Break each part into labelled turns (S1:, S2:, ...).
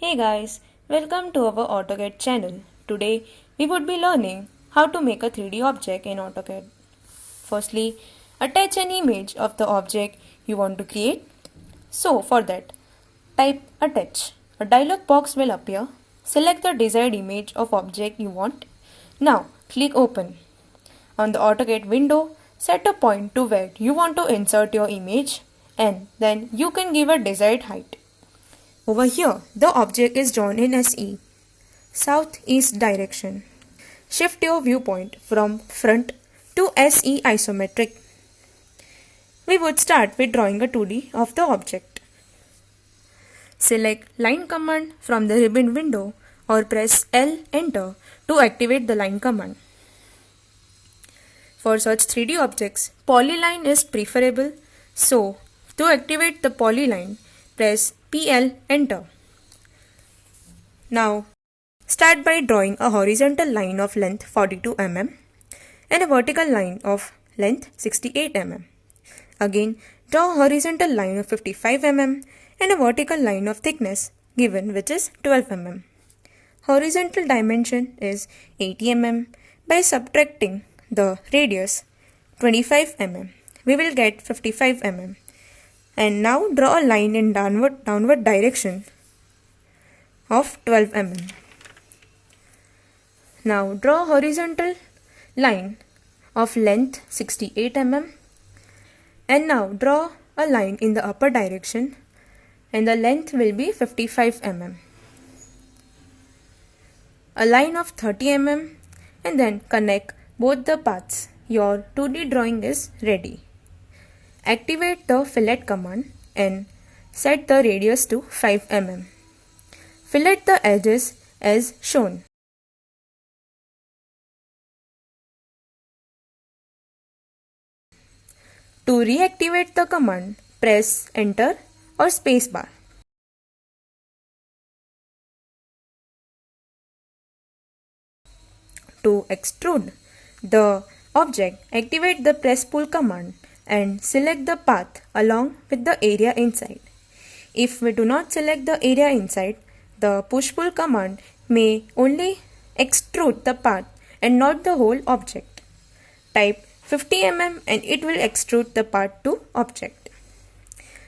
S1: Hey guys, welcome to our AutoCAD channel. Today we would be learning how to make a 3D object in AutoCAD. Firstly, attach an image of the object you want to create. So for that, type attach. A dialog box will appear. Select the desired image of object you want. Now click open. On the AutoCAD window, set a point to where you want to insert your image and then you can give a desired height. Over here, the object is drawn in SE, southeast direction. Shift your viewpoint from front to SE isometric. We would start with drawing a 2D of the object. Select line command from the ribbon window or press L enter to activate the line command. For such 3D objects, polyline is preferable, so to activate the polyline, press PL enter. Now, start by drawing a horizontal line of length 42 mm and a vertical line of length 68 mm. Again, draw a horizontal line of 55 mm and a vertical line of thickness given, which is 12 mm. Horizontal dimension is 80 mm. By subtracting the radius 25 mm, we will get 55 mm. And now draw a line in downward direction of 12 mm. Now draw a horizontal line of length 68 mm and now draw a line in the upper direction and the length will be 55 mm. A line of 30 mm and then connect both the paths. Your 2D drawing is ready. Activate the fillet command and set the radius to 5 mm. Fillet the edges as shown. To reactivate the command, press enter or spacebar. To extrude the object, activate the press pull command and select the path along with the area inside. If we do not select the area inside, the push pull command may only extrude the path and not the whole object. Type 50 mm and it will extrude the part to object.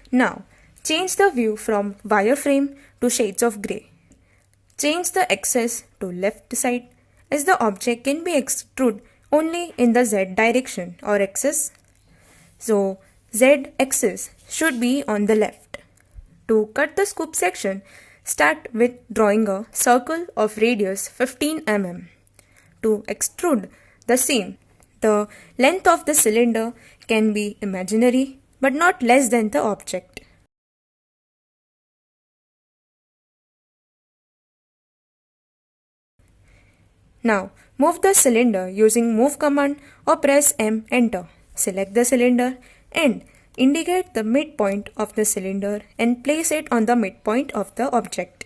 S1: Now, change the view from wireframe to shades of grey. Change the axis to left side as the object can be extruded only in the Z direction or axis. So, Z axis should be on the left. To cut the scoop section, start with drawing a circle of radius 15 mm. To extrude the same, the length of the cylinder can be imaginary but not less than the object. Now, move the cylinder using move command or press M enter. Select the cylinder and indicate the midpoint of the cylinder and place it on the midpoint of the object.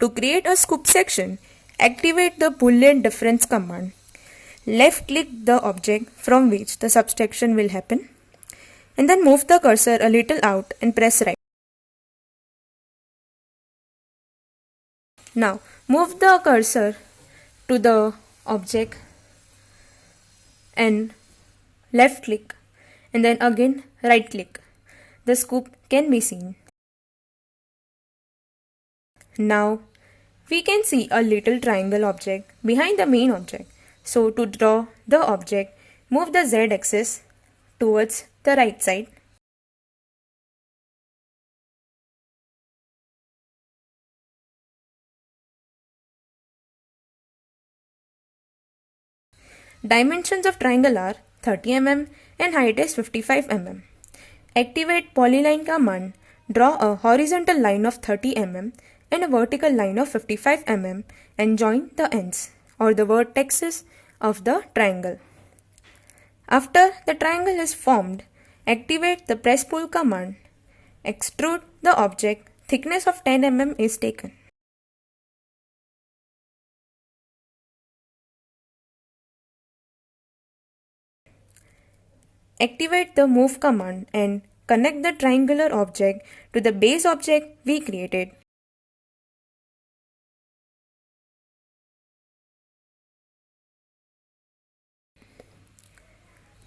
S1: To create a scoop section, activate the Boolean difference command. Left click the object from which the subtraction will happen and then move the cursor a little out and press right. Now move the cursor to the object and left click and then again right click. The scoop can be seen. Now we can see a little triangle object behind the main object. So to draw the object, move the Z axis towards the right side. Dimensions of triangle are 30 mm and height is 55 mm. Activate polyline command. Draw a horizontal line of 30 mm and a vertical line of 55 mm and join the ends or the vertices of the triangle. After the triangle is formed, activate the press pull command. Extrude the object. Thickness of 10 mm is taken. activate the move command and connect the triangular object to the base object we created.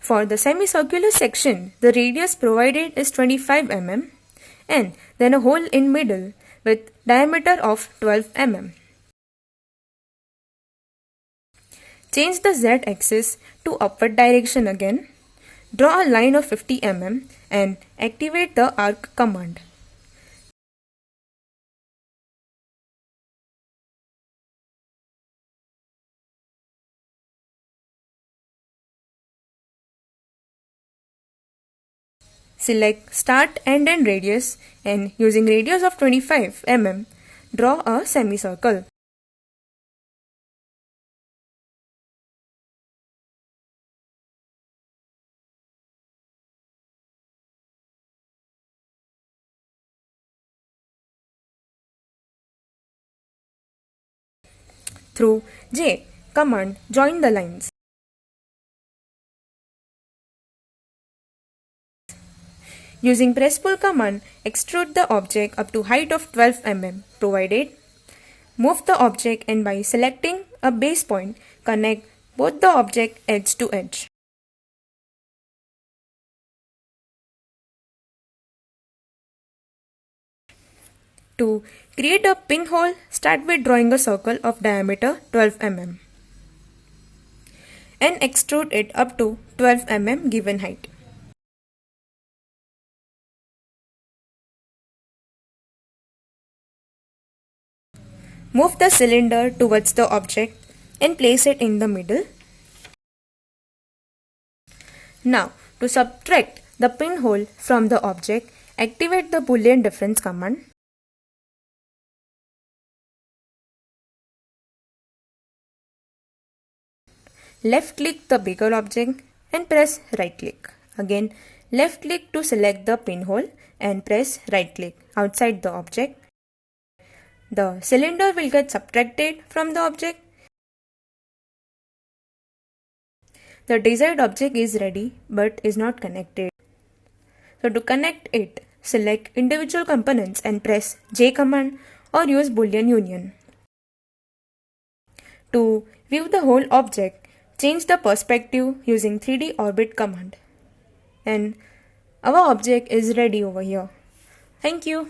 S1: For the semicircular section, the radius provided is 25 mm and then a hole in middle with diameter of 12 mm. Change the z-axis to upward direction again. Draw a line of 50 mm and activate the arc command. Select start, end and radius and using radius of 25 mm, draw a semicircle. Through J command, join the lines. Using press pull command, extrude the object up to height of 12 mm provided. Move the object and by selecting a base point, connect both the object edge to edge. To create a pinhole, start with drawing a circle of diameter 12 mm and extrude it up to 12 mm given height. Move the cylinder towards the object and place it in the middle. Now, to subtract the pinhole from the object, activate the Boolean difference command. Left click the bigger object and press right click. Again, left click to select the pinhole and press right click outside the object. The cylinder will get subtracted from the object. The desired object is ready but is not connected. So to connect it, select individual components and press J command or use Boolean union. To view the whole object, change the perspective using 3D orbit command. And our object is ready over here. Thank you.